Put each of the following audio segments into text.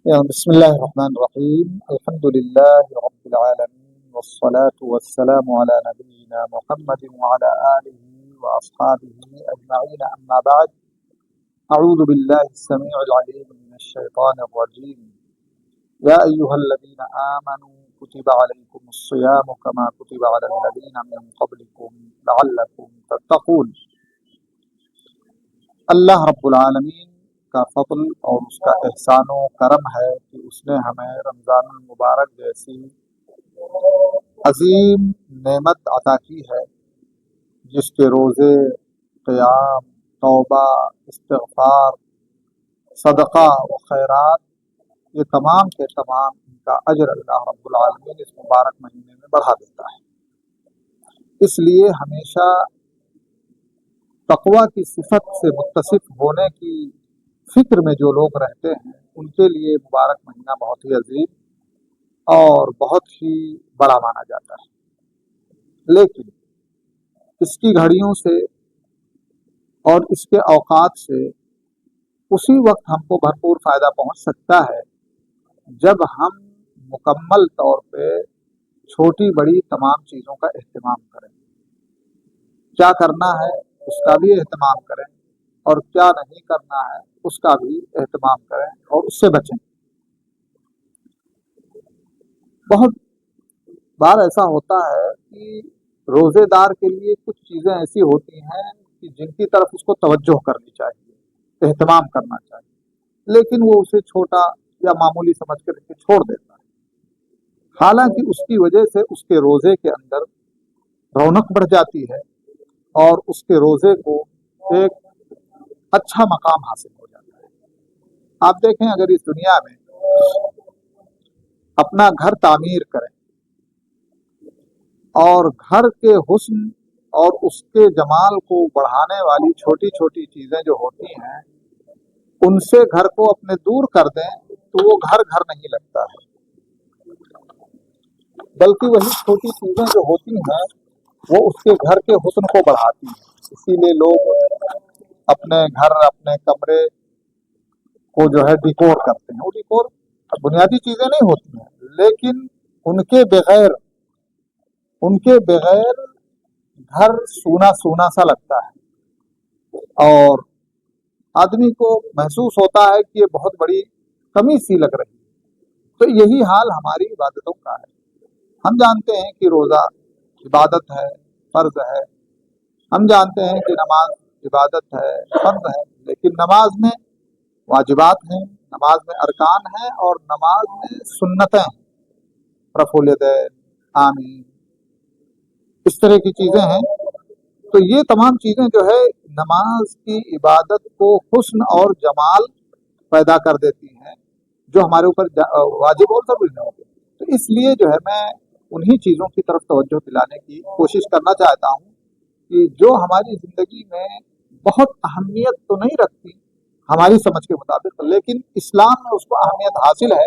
بسم الله الرحمن الرحيم. الحمد لله رب العالمين والصلاة والسلام على نبينا محمد وعلى آله وأصحابه أجمعين. أما بعد، أعوذ بالله السميع العليم من الشيطان الرجيم. يا أيها الذين آمنوا كتب عليكم الصيام كما كتب على الذين من قبلكم لعلكم تتقون. اللہ رب العالمین کا فضل اور اس کا احسان و کرم ہے کہ اس نے ہمیں رمضان المبارک جیسی عظیم نعمت عطا کی ہے، جس کے روزے، قیام، توبہ، استغفار، صدقہ و خیرات، یہ تمام کے تمام ان کا اجر اللہ رب العالمین اس مبارک مہینے میں بڑھا دیتا ہے۔ اس لیے ہمیشہ تقوی کی صفت سے متصف ہونے کی فکر میں جو لوگ رہتے ہیں، ان کے لیے مبارک مہینہ بہت ہی عظیم اور بہت ہی بڑا مانا جاتا ہے، لیکن اس کی گھڑیوں سے اور اس کے اوقات سے اسی وقت ہم کو بھرپور فائدہ پہنچ سکتا ہے جب ہم مکمل طور پہ چھوٹی بڑی تمام چیزوں کا اہتمام کریں، کیا کرنا ہے اس کا بھی اہتمام کریں اور کیا نہیں کرنا ہے اس کا بھی اہتمام کریں اور اس سے بچیں۔ بہت بار ایسا ہوتا ہے کہ روزے دار کے لیے کچھ چیزیں ایسی ہوتی ہیں کہ جن کی طرف اس کو توجہ کرنی چاہیے، اہتمام کرنا چاہیے، لیکن وہ اسے چھوٹا یا معمولی سمجھ کر کے چھوڑ دیتا ہے، حالانکہ اس کی وجہ سے اس کے روزے کے اندر رونق بڑھ جاتی ہے اور اس کے روزے کو ایک اچھا مقام حاصل ہو جاتا ہے۔ آپ دیکھیں، اگر اس دنیا میں اپنا گھر تعمیر کریں اور گھر کے حسن اور اس کے جمال کو بڑھانے والی چھوٹی چھوٹی چیزیں جو ہوتی ہیں ان سے گھر کو اپنے دور کر دیں تو وہ گھر گھر نہیں لگتا ہے، بلکہ وہی چھوٹی چیزیں جو ہوتی ہیں وہ اس کے گھر کے حسن کو بڑھاتی ہیں۔ اسی لیے لوگ اپنے گھر، اپنے کمرے کو جو ہے ڈیکور کرتے ہیں۔ وہ ڈیکور بنیادی چیزیں نہیں ہوتی ہیں، لیکن ان کے بغیر گھر سونا سونا سا لگتا ہے اور آدمی کو محسوس ہوتا ہے کہ یہ بہت بڑی کمی سی لگ رہی ہے۔ تو یہی حال ہماری عبادتوں کا ہے۔ ہم جانتے ہیں کہ روزہ عبادت ہے، فرض ہے، ہم جانتے ہیں کہ نماز عبادت ہے، فرض ہے، لیکن نماز میں واجبات ہیں، نماز میں ارکان ہیں اور نماز میں سنتیں ہیں، رفع الیدین، آمین، اس طرح کی چیزیں ہیں۔ تو یہ تمام چیزیں جو ہے نماز کی عبادت کو حسن اور جمال پیدا کر دیتی ہیں، جو ہمارے اوپر واجب اور ضروری نہیں ہوتے۔ تو اس لیے جو ہے میں انہی چیزوں کی طرف توجہ دلانے کی کوشش کرنا چاہتا ہوں کہ جو ہماری زندگی میں بہت اہمیت تو نہیں رکھتی ہماری سمجھ کے مطابق، لیکن اسلام میں اس کو اہمیت حاصل ہے،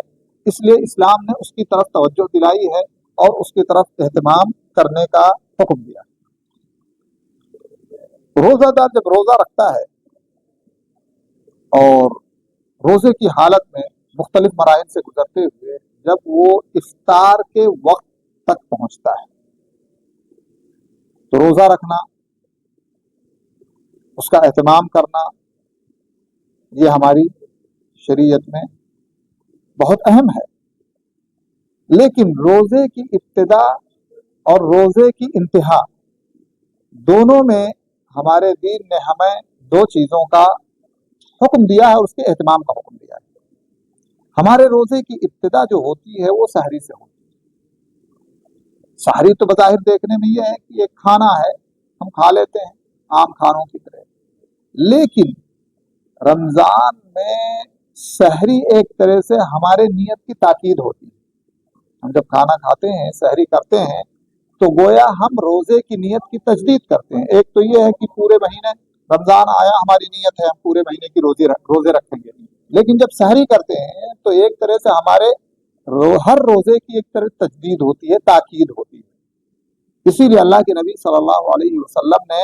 اس لیے اسلام نے اس کی طرف توجہ دلائی ہے اور اس کی طرف اہتمام کرنے کا حکم دیا۔ روزہ دار جب روزہ رکھتا ہے اور روزے کی حالت میں مختلف مراحل سے گزرتے ہوئے جب وہ افطار کے وقت تک پہنچتا ہے تو روزہ رکھنا، اس کا اہتمام کرنا، یہ ہماری شریعت میں بہت اہم ہے۔ لیکن روزے کی ابتدا اور روزے کی انتہا دونوں میں ہمارے دین نے ہمیں دو چیزوں کا حکم دیا ہے اور اس کے اہتمام کا حکم دیا ہے۔ ہمارے روزے کی ابتدا جو ہوتی ہے وہ سحری سے ہوتی ہے۔ سحری تو بظاہر دیکھنے میں یہ ہے کہ ایک کھانا ہے، ہم کھا لیتے ہیں عام کھانوں کی طرح، لیکن رمضان میں سحری ایک طرح سے ہمارے نیت کی تاکید ہوتی ہے۔ ہم جب کھانا کھاتے ہیں، سحری کرتے ہیں، تو گویا ہم روزے کی نیت کی تجدید کرتے ہیں۔ ایک تو یہ ہے کہ پورے مہینے رمضان آیا، ہماری نیت ہے ہم پورے مہینے کی روزے رکھیں گے، لیکن جب سحری کرتے ہیں تو ایک طرح سے ہمارے ہر روزے کی ایک طرح تجدید ہوتی ہے، تاکید ہوتی ہے۔ اسی لیے اللہ کے نبی صلی اللہ علیہ وسلم نے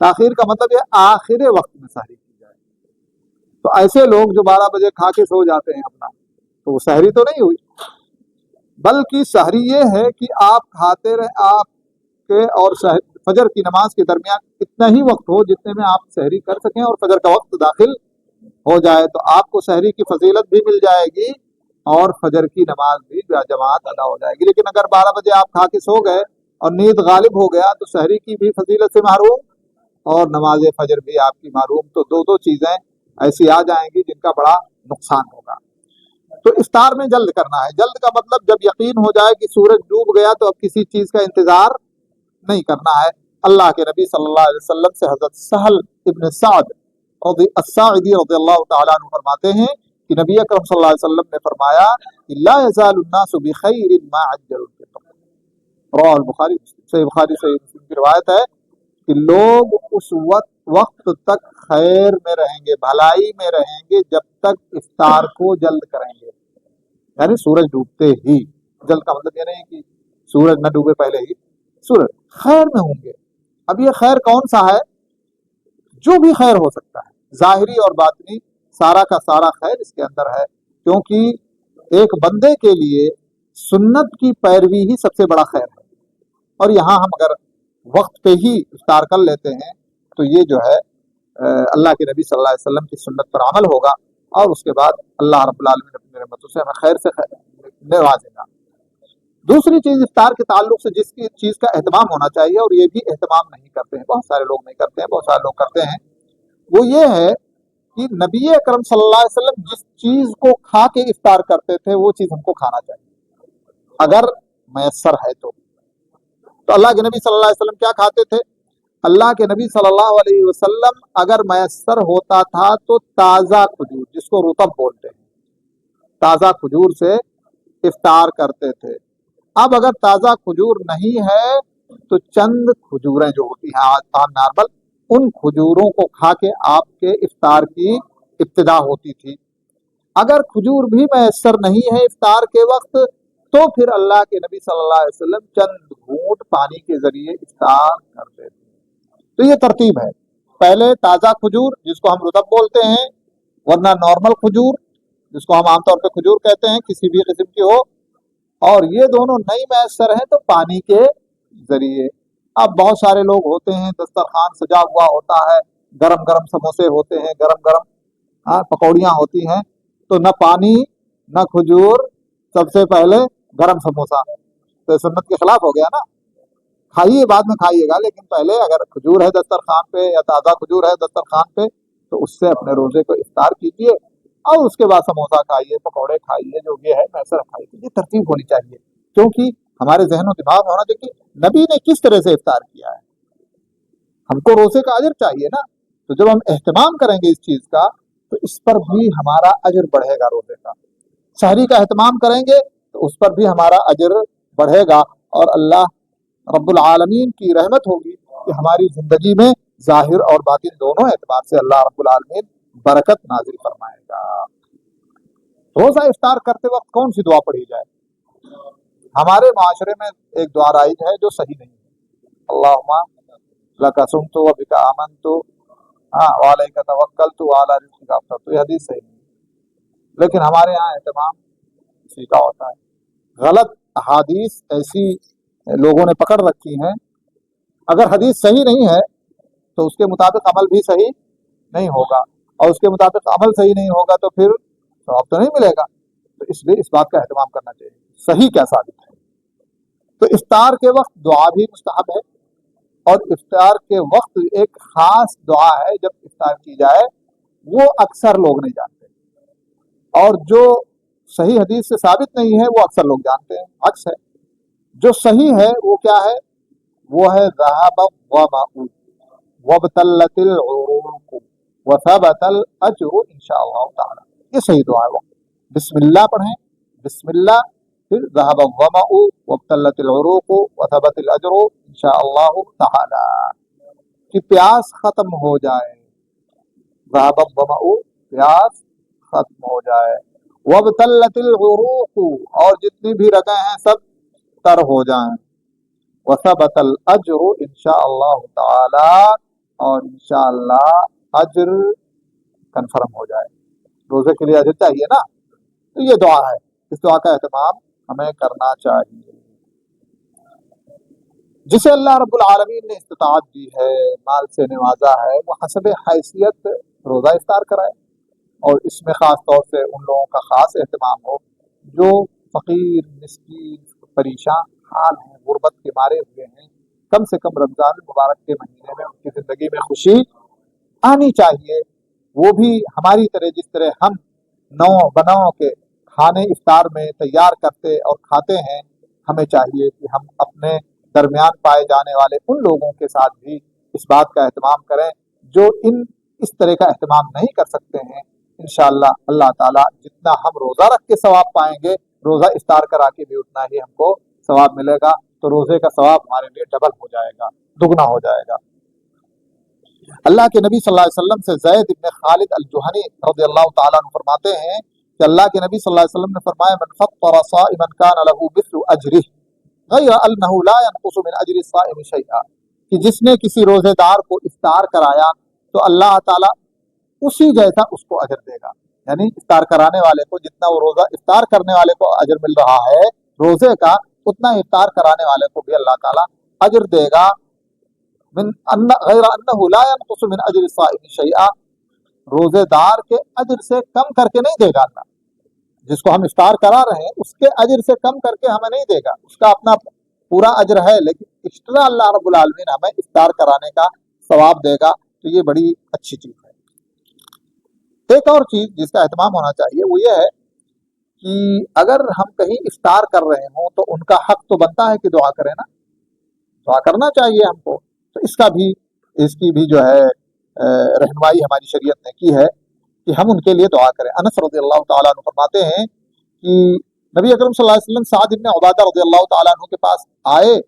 تاخیر کا مطلب یہ آخر وقت میں سحری کی جائے. تو ایسے لوگ جو 12 بجے کھا کے سو جاتے ہیں اپنا، تو وہ سحری تو نہیں ہوئی، بلکہ سحری یہ ہے کہ آپ کھاتے رہے، آپ کے اور فجر کی نماز کے درمیان اتنا ہی وقت ہو جتنے میں آپ سحری کر سکیں اور فجر کا وقت داخل ہو جائے، تو آپ کو سحری کی فضیلت بھی مل جائے گی اور فجر کی نماز بھی جماعت ادا ہو جائے گی. لیکن اگر 12 بجے آپ کھا کے سو گئے اور نیند غالب ہو گیا تو سحری کی بھی فضیلت سے محروم اور نماز فجر بھی آپ کی محروم. تو دو چیزیں ایسی آ جائیں گی جن کا بڑا نقصان ہوگا. تو افطار میں جلد کرنا ہے. جلد کا مطلب جب یقین ہو جائے کہ سورج ڈوب گیا تو اب کسی چیز کا انتظار نہیں کرنا ہے. اللہ کے نبی صلی اللہ علیہ وسلم سے حضرت سہل ابن سعد الساعدی رضی اللہ تعالیٰ عنہ فرماتے ہیں کہ نبی اکرم صلی اللہ علیہ وسلم نے فرمایا لا يزال الناس بخیر ما عجلوا الفطر. رواه البخاری، صحیح بخاری صحیح مسلم کی روایت ہے کہ لوگ اس وقت تک خیر میں رہیں گے، بھلائی میں رہیں گے جب تک افطار کو جلد کریں گے. یعنی سورج ڈوبتے ہی. جلد کا مطلب یہ نہیں کہ سورج نہ ڈوبے پہلے ہی سورج خیر میں ہوں گے. اب یہ خیر کون سا ہے؟ جو بھی خیر ہو سکتا ہے، ظاہری اور باطنی، سارا کا سارا خیر اس کے اندر ہے. کیونکہ ایک بندے کے لیے سنت کی پیروی ہی سب سے بڑا خیر ہے. اور یہاں ہم اگر وقت پہ ہی افطار کر لیتے ہیں تو یہ جو ہے اللہ کے نبی صلی اللہ علیہ وسلم کی سنت پر عمل ہوگا اور اس کے بعد اللہ رب العالمین اپنی رحمتوں سے ہمیں خیر سے نوازے گا. دوسری چیز افطار کے تعلق سے جس کی چیز کا اہتمام ہونا چاہیے اور یہ بھی اہتمام نہیں کرتے ہیں، بہت سارے لوگ نہیں کرتے ہیں، بہت سارے لوگ کرتے ہیں، وہ یہ ہے کہ نبی اکرم صلی اللہ علیہ وسلم جس چیز کو کھا کے افطار کرتے تھے وہ چیز ہم کو کھانا چاہیے اگر میسر ہے تو. اللہ کے نبی صلی اللہ علیہ وسلم کیا کھاتے تھے؟ اللہ کے نبی صلی اللہ علیہ وسلم اگر میسر ہوتا تھا تو تازہ کھجور، جس کو رطب بولتے ہیں، تازہ کھجور سے افطار کرتے تھے. اب اگر تازہ کھجور نہیں ہے تو چند کھجوریں جو ہوتی ہیں عام نارمل، ان کھجوروں کو کھا کے آپ کے افطار کی ابتدا ہوتی تھی. اگر کھجور بھی میسر نہیں ہے افطار کے وقت تو پھر اللہ کے نبی صلی اللہ علیہ وسلم چند گھونٹ پانی کے ذریعے افطار کرتے تھے. تو یہ ترتیب ہے، پہلے تازہ کھجور جس کو ہم رطب بولتے ہیں، ورنہ نارمل کھجور جس کو ہم عام طور پہ کھجور کہتے ہیں کسی بھی قسم کی ہو، اور یہ دونوں نہیں میسر ہیں تو پانی کے ذریعے. اب بہت سارے لوگ ہوتے ہیں دسترخوان سجا ہوا ہوتا ہے، گرم گرم سموسے ہوتے ہیں، گرم گرم پکوڑیاں ہوتی ہیں، تو نہ پانی نہ کھجور، سب سے پہلے گرم سموسا. تو سنت کے خلاف ہو گیا نا. کھائیے بعد میں کھائیے گا، لیکن پہلے اگر کھجور ہے دسترخوان پہ یا تازہ کھجور ہے دسترخوان پہ تو اس سے اپنے روزے کو افطار کیجیے اور اس کے بعد سموسا کھائیے، پکوڑے کھائیے، جو بھی ہے میسر کھائیے. یہ ترتیب ہونی چاہیے کیونکہ ہمارے ذہن و دماغ میں ہونا چاہیے کہ نبی نے کس طرح سے افطار کیا ہے. ہم کو روزے کا اجر چاہیے نا. تو جب ہم اہتمام کریں گے اس چیز کا تو اس پر بھی ہمارا اجر بڑھے گا. روزے کا سحری کا اہتمام کریں گے تو اس پر بھی ہمارا اجر بڑھے گا اور اللہ رب العالمین کی رحمت ہوگی کہ ہماری زندگی میں ظاہر اور باطن دونوں اعتبار سے اللہ رب العالمین برکت نازل فرمائے گا. روزہ افطار کرتے وقت کون سی دعا پڑھی جائے؟ ہمارے معاشرے میں ایک دعا رائج ہے جو صحیح نہیں ہے، اللہم لک صمت و بک آمنت وعلیک توکلت وعلی رزقک افطرت. تو یہ حدیث صحیح نہیں ہے، لیکن ہمارے ہاں اہتمام اسی کا ہوتا ہے. غلط احادیث ایسی لوگوں نے پکڑ رکھی ہیں، اگر حدیث صحیح نہیں ہے تو اس کے مطابق عمل بھی صحیح نہیں ہوگا، اور اس کے مطابق عمل صحیح نہیں ہوگا تو پھر ثواب تو نہیں ملے گا. تو اس لیے اس بات کا اہتمام کرنا چاہیے صحیح کیا ثابت ہے. تو افطار کے وقت دعا بھی مستحب ہے، اور افطار کے وقت ایک خاص دعا ہے جب افطار کی جائے وہ اکثر لوگ نہیں جانتے، اور جو صحیح حدیث سے ثابت نہیں ہے وہ اکثر لوگ جانتے ہیں. عکس ہے، جو صحیح ہے وہ کیا ہے؟ وہ ہے ذهب الظمأ وابتلت العروق وثبت الاجر انشاءاللہ تعالی. یہ صحیح دعا ہے. وقت بسم اللہ پڑھیں، بسم اللہ، پھر ذهب الظمأ وابتلت العروق وثبت الاجر انشاءاللہ تعالی، کہ پیاس ختم ہو جائے. ذهب الظمأ، پیاس ختم ہو جائے، وابتلت العروق، اور جتنی بھی رگیں ہیں سب تر ہو جائیں، وثبت الاجر انشاءاللہ تعالی، اور انشاءاللہ اجر کنفرم ہو جائے. روزے کے لیے اجر چاہیے نا, تو یہ دعا ہے, اس دعا کا اہتمام ہمیں کرنا چاہیے. جسے اللہ رب العالمین نے استطاعت دی ہے, مال سے نوازا ہے, وہ حسب حیثیت روزہ افطار کرائے, اور اس میں خاص طور سے ان لوگوں کا خاص اہتمام ہو جو فقیر, مسکین, پریشان حال ہیں, غربت کے مارے ہوئے ہیں. کم سے کم رمضان المبارک کے مہینے میں ان کی زندگی میں خوشی آنی چاہیے. وہ بھی ہماری طرح, جس طرح ہم نو بنو کے کھانے افطار میں تیار کرتے اور کھاتے ہیں, ہمیں چاہیے کہ ہم اپنے درمیان پائے جانے والے ان لوگوں کے ساتھ بھی اس بات کا اہتمام کریں جو اس طرح کا اہتمام نہیں کر سکتے ہیں. انشاءاللہ اللہ تعالیٰ جتنا ہم روزہ رکھ کے ثواب پائیں گے, روزہ افطار کرا کے بھی اتنا ہی ہم کو ثواب ملے گا. تو روزے کا ثواب ہمارے لیے ڈبل ہو جائے گا, دگنا ہو جائے گا. اللہ کے نبی صلی اللہ علیہ وسلم سے زید بن خالد الجہنی رضی اللہ تعالیٰ عنہ فرماتے ہیں کہ اللہ کے نبی صلی اللہ علیہ وسلم نے فرمایا, من فطر صائما كان له مثل اجره غیر انه لا ينقص من اجر الصائم شيئا, کہ جس نے کسی روزے دار کو افطار کرایا تو اللہ تعالیٰ اسی جیسا اس کو اجر دے گا. یعنی افطار کرانے والے کو جتنا وہ روزہ افطار کرنے والے کو اجر مل رہا ہے روزے کا, اتنا افطار کرانے والے کو بھی اللہ تعالیٰ اجر دے گا. غیر انہ لا ينقص من اجر الصائم شیئا, روزے دار کے اجر سے کم کر کے نہیں دے گا اللہ. جس کو ہم افطار کرا رہے ہیں اس کے اجر سے کم کر کے ہمیں نہیں دے گا, اس کا اپنا پورا اجر ہے, لیکن ایکسٹرا اللہ رب العالمین ہمیں افطار کرانے کا ثواب دے گا. تو یہ بڑی اچھی چیز ہے. ایک اور چیز جس کا اہتمام ہونا چاہیے وہ یہ ہے کہ اگر ہم کہیں افطار کر رہے ہوں تو ان کا حق تو بنتا ہے کہ دعا کریں نا, دعا کرنا چاہیے ہم کو. تو اس کی بھی جو ہے رہنمائی ہماری شریعت نے کی ہے کہ ہم ان کے لیے دعا کریں. انس رضی اللہ تعالیٰ عنہ فرماتے ہیں کہ نبی اکرم صلی اللہ علیہ وسلم سعد بن عبادہ رضی اللہ تعالیٰ عنہ کے پاس آئے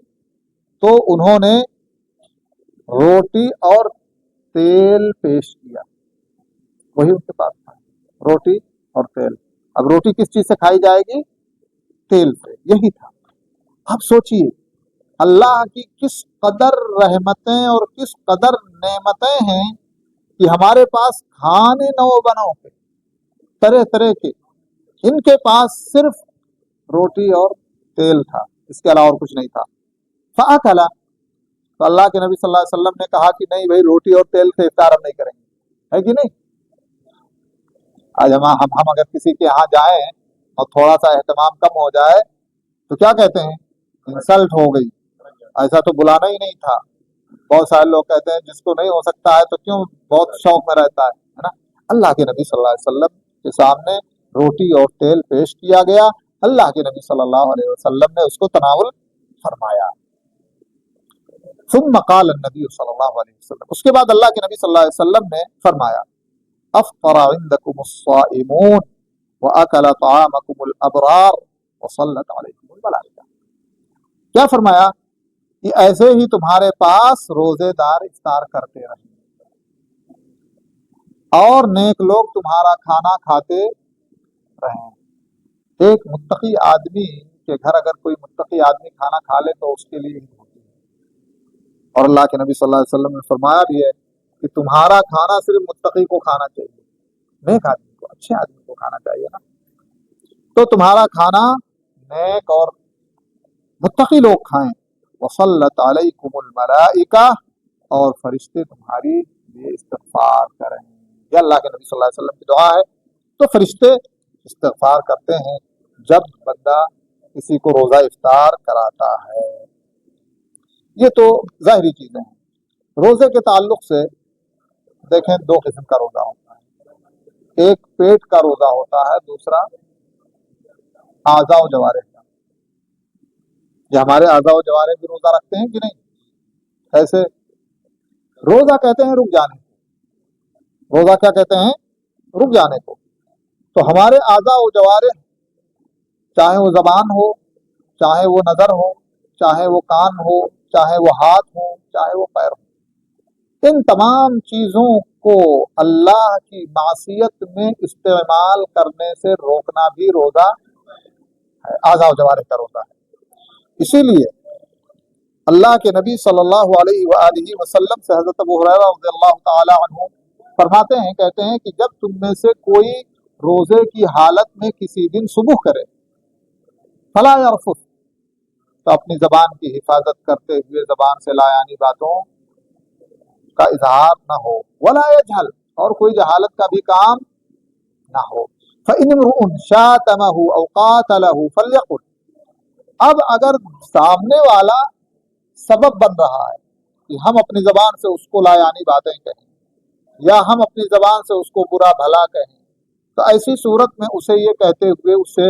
تو انہوں نے روٹی اور تیل پیش کیا. وہی ان کے پاس تھا, روٹی اور تیل. اب روٹی کس چیز سے کھائی جائے گی؟ تیل سے. یہی تھا. اب سوچئے اللہ کی کس قدر رحمتیں اور کس قدر نعمتیں ہیں کہ ہمارے پاس کھانے نو بنو کے طرح طرح کے, ان کے پاس صرف روٹی اور تیل تھا, اس کے علاوہ اور کچھ نہیں تھا. فأکلا, تو اللہ کے نبی صلی اللہ علیہ وسلم نے کہا کہ نہیں بھائی, روٹی اور تیل سے افطار ہم نہیں کریں گے, ہے کہ نہیں. آج ہم اگر کسی کے یہاں جائیں اور تھوڑا سا اہتمام کم ہو جائے تو کیا کہتے ہیں؟ انسلٹ ہو گئی, ایسا تو بلانا ہی نہیں تھا. بہت سارے لوگ کہتے ہیں جس کو نہیں ہو سکتا ہے تو کیوں بہت شوق میں رہتا ہے نا. اللہ کے نبی صلی اللہ علیہ وسلم کے سامنے روٹی اور تیل پیش کیا گیا, اللہ کے نبی صلی اللہ علیہ وسلم نے اس کو تناول فرمایا. ثم قال النبی صلی اللہ علیہ وسلم, اس کے بعد اللہ کے نبی صلی اللہ علیہ وسلم نے فرمایا, افطر عندكم الصائمون واكل طعامكم الابرار وصلت عليكم الملائکہ. کیا فرمایا کہ ایسے ہی تمہارے پاس روزے دار افطار کرتے رہیں اور نیک لوگ تمہارا کھانا کھاتے رہیں. ایک متقی آدمی کے گھر اگر کوئی متقی آدمی کھانا کھا لے تو اس کے لیے عید ہوتی ہے. اور اللہ کے نبی صلی اللہ علیہ وسلم نے فرمایا بھی ہے کہ تمہارا کھانا صرف متقی کو کھانا چاہیے, نیک آدمی کو, اچھے آدمی کو کھانا چاہیے نا. تو تمہارا کھانا نیک اور متقی لوگ کھائیں. وصلت علیکم الملائکہ, اور فرشتے تمہاری لیے استغفار کریں. یہ اللہ کے نبی صلی اللہ علیہ وسلم کی دعا ہے. تو فرشتے استغفار کرتے ہیں جب بندہ کسی کو روزہ افطار کراتا ہے. یہ تو ظاہری چیزیں ہیں. روزے کے تعلق سے دیکھیں, دو قسم کا روزہ ہوتا ہے. ایک پیٹ کا روزہ ہوتا ہے, دوسرا اعضاء و جوارح کا. یہ ہمارے اعضاء و جوارح بھی روزہ رکھتے ہیں کہ نہیں؟ ایسے روزہ کہتے ہیں رک جانے کو. روزہ کیا کہتے ہیں؟ رک جانے کو. تو ہمارے اعضاء و جوارح, چاہے وہ زبان ہو, چاہے وہ نظر ہو, چاہے وہ کان ہو, چاہے وہ ہاتھ ہو, چاہے وہ پیر ہو, ان تمام چیزوں کو اللہ کی معصیت میں استعمال کرنے سے روکنا بھی روزہ ہے, اعضاء و جوارح کا روزہ ہے. اسی لیے اللہ کے نبی صلی اللہ علیہ وآلہ وسلم سے حضرت ابو ہریرہ رضی اللہ تعالی عنہ فرماتے ہیں، کہتے ہیں کہ جب تم میں سے کوئی روزے کی حالت میں کسی دن صبح کرے فلا یرفث، تو اپنی زبان کی حفاظت کرتے ہوئے زبان سے لایانی باتوں کا اظہار نہ ہو، ولا یجہل، اور کوئی جہالت کا بھی کام نہ ہو۔ فإن امرؤ شاتمه أو قاتله فليقل، اب اگر سامنے والا سبب بن رہا ہے کہ ہم اپنی زبان سے اس کو لایانی باتیں کہیں یا ہم اپنی زبان سے اس کو برا بھلا کہیں، تو ایسی صورت میں اسے یہ کہتے ہوئے اس سے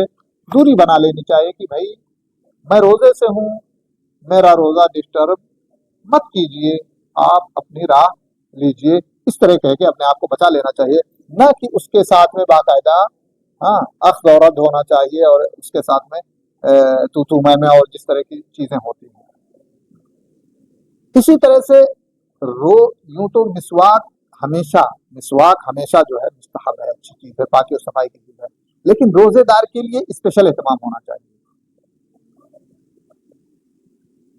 دوری بنا لینی چاہیے کہ بھائی میں روزے سے ہوں، میرا روزہ ڈسٹرب مت کیجئے، آپ اپنی راہ لیجئے، اس طرح کہہ کے اپنے آپ کو بچا لینا چاہیے، نہ کہ اس کے ساتھ میں باقاعدہ اخذ و رد ہونا چاہیے اور اس کے ساتھ میں تو میں اور جس طرح کی چیزیں ہوتی ہیں۔ اسی طرح سے یوں تو مسواک ہمیشہ جو ہے مستحب ہے، اچھی چیز ہے، پاکی و صفائی کی چیز ہے، لیکن روزے دار کے لیے اسپیشل اہتمام ہونا چاہیے۔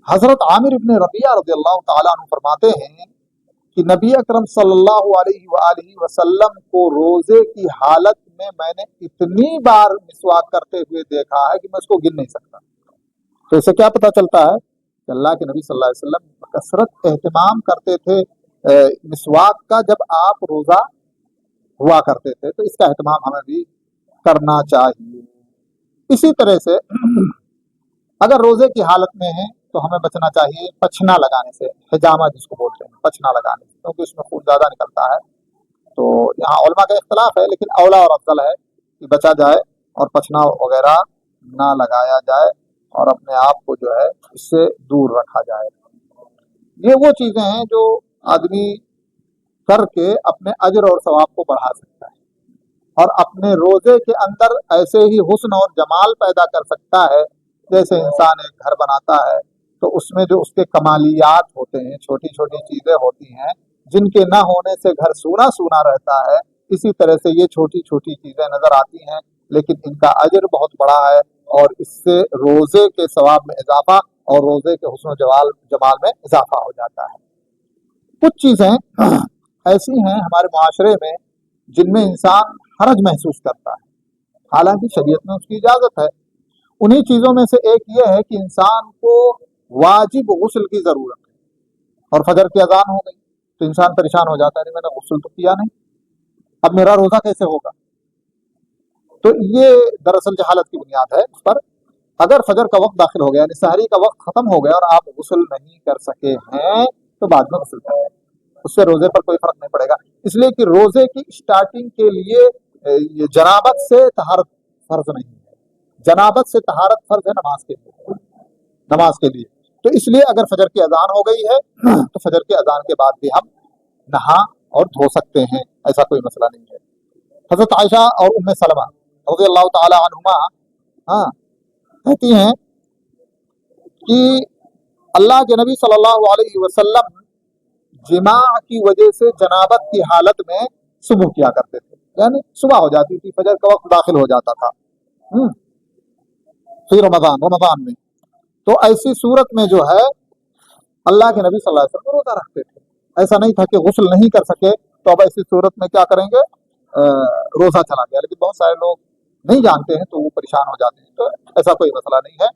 حضرت عامر ابن ربیعہ رضی اللہ تعالیٰ عنہ فرماتے ہیں کہ نبی اکرم صلی اللہ علیہ وآلہ وسلم کو روزے کی حالت میں نے اتنی بار مسواک کرتے ہوئے دیکھا ہے کہ میں اس کو گن نہیں سکتا۔ تو اسے کیا پتہ چلتا ہے کہ اللہ کے نبی صلی اللہ علیہ وسلم کثرت اہتمام کرتے تھے مسواک کا جب آپ روزہ ہوا کرتے تھے، تو اس کا اہتمام ہمیں بھی کرنا چاہیے۔ اسی طرح سے اگر روزے کی حالت میں ہیں تو ہمیں بچنا چاہیے پچھنا لگانے سے، حجامہ جس کو بولتے ہیں، پچھنا لگانے سے، کیونکہ اس میں خون زیادہ نکلتا ہے۔ تو یہاں علماء کا اختلاف ہے، لیکن اولا اور افضل ہے کہ بچا جائے اور پچھنا وغیرہ نہ لگایا جائے اور اپنے آپ کو جو ہے اس سے دور رکھا جائے۔ یہ وہ چیزیں ہیں جو آدمی کر کے اپنے اجر اور ثواب کو بڑھا سکتا ہے اور اپنے روزے کے اندر ایسے ہی حسن اور جمال پیدا کر سکتا ہے، جیسے انسان ایک گھر بناتا ہے تو اس میں جو اس کے کمالیات ہوتے ہیں، چھوٹی چھوٹی چیزیں ہوتی ہیں جن کے نہ ہونے سے گھر سونا سونا رہتا ہے، اسی طرح سے یہ چھوٹی چھوٹی چیزیں نظر آتی ہیں لیکن ان کا اجر بہت بڑا ہے اور اس سے روزے کے ثواب میں اضافہ اور روزے کے حسن و جمال میں اضافہ ہو جاتا ہے۔ کچھ چیزیں ایسی ہیں ہمارے معاشرے میں جن میں انسان حرج محسوس کرتا ہے، حالانکہ شریعت میں اس کی اجازت ہے۔ انہی چیزوں میں سے ایک یہ ہے کہ انسان کو واجب غسل کی ضرورت ہے اور فجر کی اذان ہو گئی تو انسان پریشان ہو جاتا ہے، میں نے غسل تو کیا نہیں، اب میرا روزہ کیسے ہوگا؟ تو یہ دراصل جہالت کی بنیاد ہے اس پر۔ اگر فجر کا وقت داخل ہو گیا یعنی سحری کا وقت ختم ہو گیا اور آپ غسل نہیں کر سکے ہیں تو بعد میں غسل کریں، اس سے روزے پر کوئی فرق نہیں پڑے گا، اس لیے کہ روزے کی اسٹارٹنگ کے لیے یہ جنابت سے طہارت فرض نہیں ہے، جنابت سے طہارت فرض ہے نماز کے لیے۔ تو اس لیے اگر فجر کی اذان ہو گئی ہے تو فجر کی اذان کے بعد بھی ہم نہا اور دھو سکتے ہیں، ایسا کوئی مسئلہ نہیں ہے۔ حضرت عائشہ اور ام سلمہ رضی اللہ تعالی عنہما کہتی ہیں کہ اللہ کے نبی صلی اللہ علیہ وسلم جماع کی وجہ سے جنابت کی حالت میں صبح کیا کرتے تھے، یعنی صبح ہو جاتی تھی، فجر کا وقت داخل ہو جاتا تھا فی رمضان میں، تو ایسی صورت میں جو ہے اللہ کے نبی صلی اللہ علیہ وسلم روزہ رکھتے تھے۔ ایسا نہیں تھا کہ غسل نہیں کر سکے تو اب ایسی صورت میں کیا کریں گے، روزہ چلا گیا، لیکن بہت سارے لوگ نہیں جانتے ہیں تو وہ پریشان ہو جاتے ہیں، تو ایسا کوئی مسئلہ نہیں ہے۔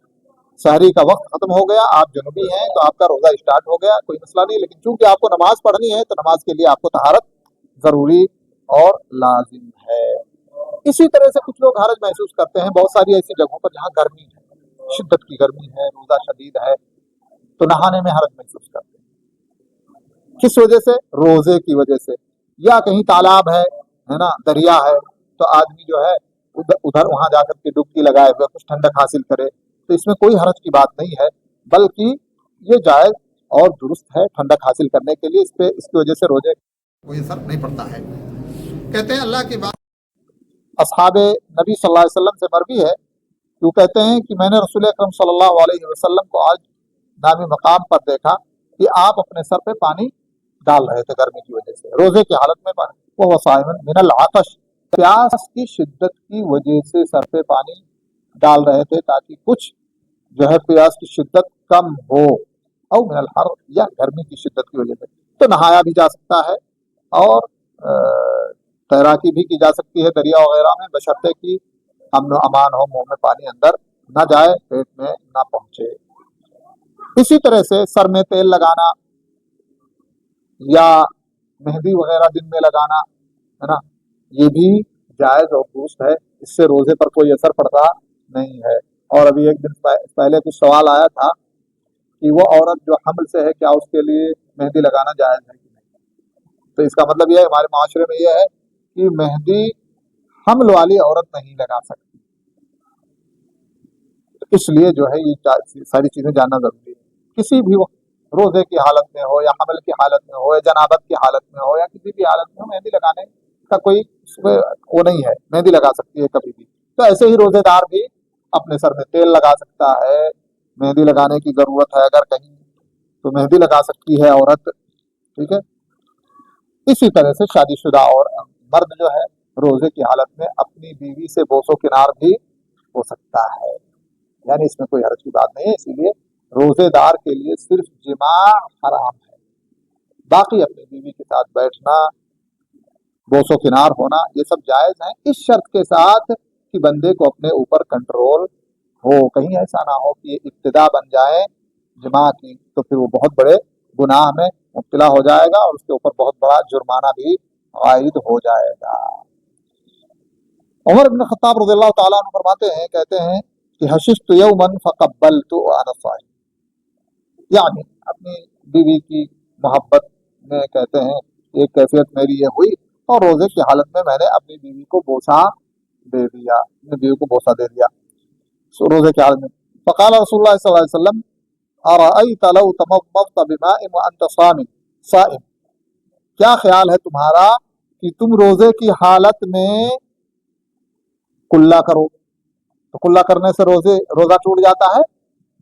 سحری کا وقت ختم ہو گیا، آپ جنوبی ہیں تو آپ کا روزہ اسٹارٹ ہو گیا، کوئی مسئلہ نہیں، لیکن چونکہ آپ کو نماز پڑھنی ہے تو نماز کے لیے آپ کو طہارت ضروری اور لازم ہے۔ اسی طرح سے کچھ لوگ حرج محسوس کرتے ہیں بہت ساری ایسی جگہوں پر جہاں گرمی ہے، شدت کی گرمی ہے، روزہ شدید ہے، تو نہانے میں حرج محسوس کرتے ہیں۔ کس وجہ سے؟ روزے کی وجہ سے، یا کہیں تالاب ہے نا، دریا ہے، تو آدمی جو ہے ادھر وہاں جا کر کے ڈبکی لگائے ہوئے کچھ ٹھنڈک حاصل کرے، تو اس میں کوئی حرج کی بات نہیں ہے، بلکہ یہ جائز اور درست ہے ٹھنڈک حاصل کرنے کے لیے، اس کی وجہ سے روزے کوئی اثر نہیں پڑتا ہے۔ کہتے ہیں اللہ کی بات اصحاب نبی صلی اللہ علیہ وسلم سے مروی ہے، وہ کہتے ہیں کہ میں نے رسول اکرم صلی اللہ علیہ وسلم کو آج نامی مقام پر دیکھا کہ آپ اپنے سر پہ پانی ڈال رہے تھے گرمی کی وجہ سے، روزے کی حالت میں پانی، وہ صائم من العطش، پیاس کی شدت کی وجہ سے سر پہ پانی ڈال رہے تھے تاکہ کچھ جو ہے پیاس کی شدت کم ہو۔ او من الحر یا گرمی کی شدت کی وجہ سے، تو نہایا بھی جا سکتا ہے اور تیراکی بھی کی جا سکتی ہے دریا وغیرہ میں، بشرطے کہ امن و امان ہو، منہ میں پانی اندر نہ جائے، پیٹ میں نہ پہنچے۔ اسی طرح سے سر میں تیل لگانا یا مہندی وغیرہ دن میں لگانا ہے نا، یہ بھی جائز اور درست ہے، اس سے روزے پر کوئی اثر پڑتا نہیں ہے۔ اور ابھی ایک دن پہلے کچھ سوال آیا تھا کہ وہ عورت جو حمل سے ہے کیا اس کے لیے مہندی لگانا جائز ہے کہ نہیں، تو اس کا مطلب یہ ہے ہمارے معاشرے میں یہ ہے کہ مہندی حمل والی عورت نہیں لگا سکتی، تو اس لیے جو ہے یہ ساری چیزیں جاننا ضروری ہے۔ کسی بھی وقت روزے کی حالت میں ہو یا حمل کی حالت میں ہو یا جنابت کی حالت میں ہو یا کسی بھی حالت میں ہو، مہندی لگانے کا کوئی اس میں وہ نہیں ہے، مہندی لگا سکتی ہے کبھی بھی۔ تو ایسے ہی روزے دار بھی اپنے سر میں تیل لگا سکتا ہے، مہندی لگانے کی ضرورت ہے اگر کہیں تو مہندی لگا سکتی ہے عورت، ٹھیک ہے۔ اسی طرح سے شادی شدہ اور مرد جو ہے روزے کی حالت میں اپنی بیوی سے بوس و کنار بھی ہو سکتا ہے، یعنی اس میں کوئی حرج کی بات نہیں ہے۔ اسی لیے روزے دار کے لیے صرف جماع حرام ہے، باقی اپنی بیوی کے ساتھ بیٹھنا، بوس و کنار ہونا، یہ سب جائز ہیں، اس شرط کے ساتھ کہ بندے کو اپنے اوپر کنٹرول ہو، کہیں ایسا نہ ہو کہ یہ ابتدا بن جائے جماع کی تو پھر وہ بہت بڑے گناہ میں مبتلا ہو جائے گا اور اس کے اوپر بہت بڑا جرمانہ بھی عائد ہو جائے گا۔ عمر بن خطاب رضی اللہ تعالیٰ عنہ فرماتے ہیں، کہتے ہیں کہ حششت یوما فقبلت وانا صائم، یعنی اپنی بیوی کی محبت میں کہتے ہیں ایک کیفیت میری یہ ہوئی اور روزے کی حالت میں نے اپنی بیوی کو بوسہ دے دیا، اپنی بیوی کو بوسہ دے دیا روزے کی حالت میں۔ فقال رسول اللہ صلی اللہ علیہ وسلم ارأیت لو تمضمضت بماء وانت صائم، کیا خیال ہے تمہارا کہ تم روزے کی حالت میں کلا کرو، تو کلا کرنے سے روزہ ٹوٹ جاتا ہے؟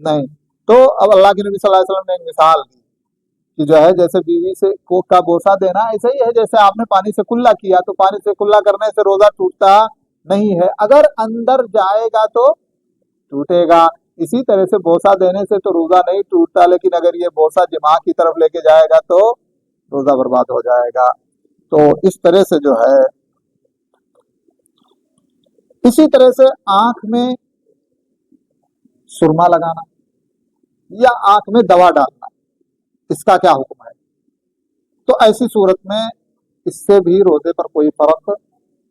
نہیں۔ تو اب اللہ کے نبی صلی اللہ علیہ وسلم نے ایک مثال دی کہ جو ہے جیسے بیوی سے کا بوسہ دینا ایسا ہی ہے جیسے آپ نے پانی سے کلا کیا، تو پانی سے کلا کرنے سے روزہ ٹوٹتا نہیں ہے، اگر اندر جائے گا تو ٹوٹے گا۔ اسی طرح سے بوسہ دینے سے تو روزہ نہیں ٹوٹتا، لیکن اگر یہ بوسہ جماع کی طرف لے کے جائے گا تو روزہ برباد ہو جائے گا۔ تو اس طرح سے جو ہے، اسی طرح سے آنکھ میں سرما لگانا یا آنکھ میں دوا ڈالنا، اس کا کیا حکم ہے؟ تو ایسی صورت میں اس سے بھی روزے پر کوئی فرق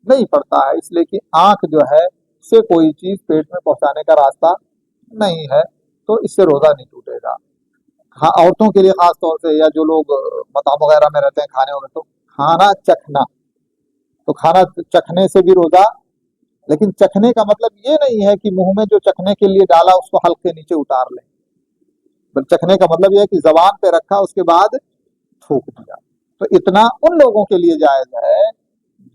نہیں پڑتا ہے، اس لیے کہ آنکھ جو ہے سے کوئی چیز پیٹ میں پہنچانے کا راستہ نہیں ہے، تو اس سے روزہ نہیں ٹوٹے گا۔ ہاں، عورتوں کے لیے خاص طور سے یا جو لوگ مطعم وغیرہ میں رہتے ہیں کھانے وغیرہ، تو کھانا چکھنا، تو کھانا چکھنے سے بھی روزہ، لیکن چکھنے کا مطلب یہ نہیں ہے کہ منہ میں جو چکھنے کے لیے ڈالا اس کو حلق کے نیچے اتار لیں، بل چکھنے کا مطلب یہ ہے کہ زبان پہ رکھا اس کے بعد تھوک دیا۔ تو اتنا ان لوگوں کے لیے جائز ہے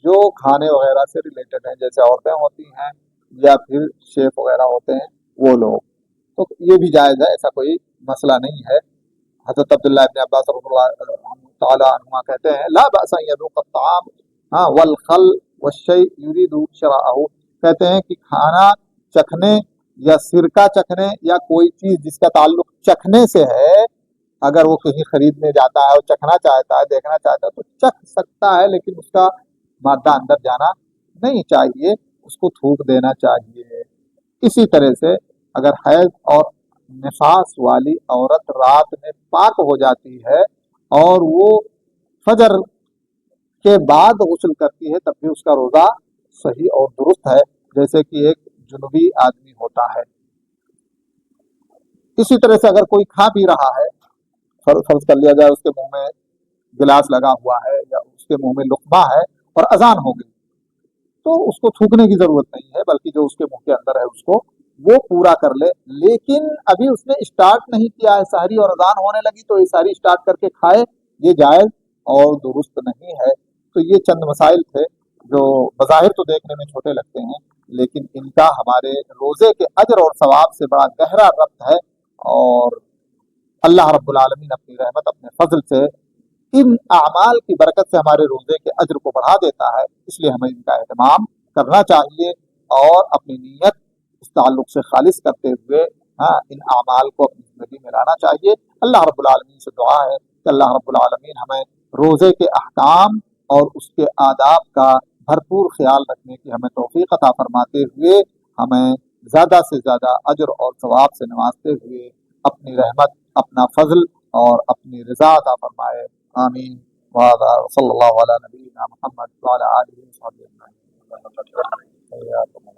جو کھانے وغیرہ سے ریلیٹڈ ہیں، جیسے عورتیں ہوتی ہیں یا پھر شیف وغیرہ ہوتے ہیں وہ لوگ، تو یہ بھی جائز ہے، ایسا کوئی مسئلہ نہیں ہے۔ حضرت عبداللہ ابن عباس رضی اللہ تعالیٰ عنہما کہتے ہیں لا بأس ان يذوق الطعام والخل والشيء يريد شراءه، کہتے ہیں کہ کھانا چکھنے یا سرکہ چکھنے یا کوئی چیز جس کا تعلق چکھنے سے ہے، اگر وہ کہیں خریدنے جاتا ہے اور چکھنا چاہتا ہے، دیکھنا چاہتا ہے تو چکھ سکتا ہے، لیکن اس کا مادہ اندر جانا نہیں چاہیے، اس کو تھوک دینا چاہیے۔ اسی طرح سے اگر حیض اور نفاس والی عورت رات میں پاک ہو جاتی ہے اور وہ فجر کے بعد غسل کرتی ہے تب بھی اس کا روزہ صحیح اور درست ہے، جیسے کہ ایک جنوبی آدمی ہوتا ہے۔ اسی طرح سے اگر کوئی کھا پی رہا ہے، فرض کر لیا جائے اس کے منہ میں گلاس لگا ہوا ہے یا اس کے منہ میں لقمہ ہے اور اذان ہو گئی، تو اس کو تھوکنے کی ضرورت نہیں ہے، بلکہ جو اس کے منہ کے اندر ہے اس کو وہ پورا کر لے، لیکن ابھی اس نے اسٹارٹ نہیں کیا ہے، سحری اور اذان ہونے لگی تو یہ سحری اسٹارٹ کر کے کھائے، یہ جائز اور درست نہیں ہے۔ تو یہ چند مسائل تھے جو بظاہر تو دیکھنے میں چھوٹے لگتے ہیں، لیکن ان کا ہمارے روزے کے اجر اور ثواب سے بڑا گہرا ربط ہے، اور اللہ رب العالمین اپنی رحمت اپنے فضل سے ان اعمال کی برکت سے ہمارے روزے کے اجر کو بڑھا دیتا ہے، اس لیے ہمیں ان کا اہتمام کرنا چاہیے اور اپنی نیت اس تعلق سے خالص کرتے ہوئے ہاں ان اعمال کو اپنی زندگی میں لانا چاہیے. اللہ رب العالمین سے دعا ہے کہ اللہ رب العالمین ہمیں روزے کے احکام اور اس کے آداب کا بھرپور خیال رکھنے کی ہمیں توفیق عطا فرماتے ہوئے ہمیں زیادہ سے زیادہ اجر اور ثواب سے نوازتے ہوئے اپنی رحمت، اپنا فضل اور اپنی رضا عطا فرمائے. آمین. وهذا صلی اللہ علیہ نبینا محمد وعلی آلہ وصحبہ اجمعین.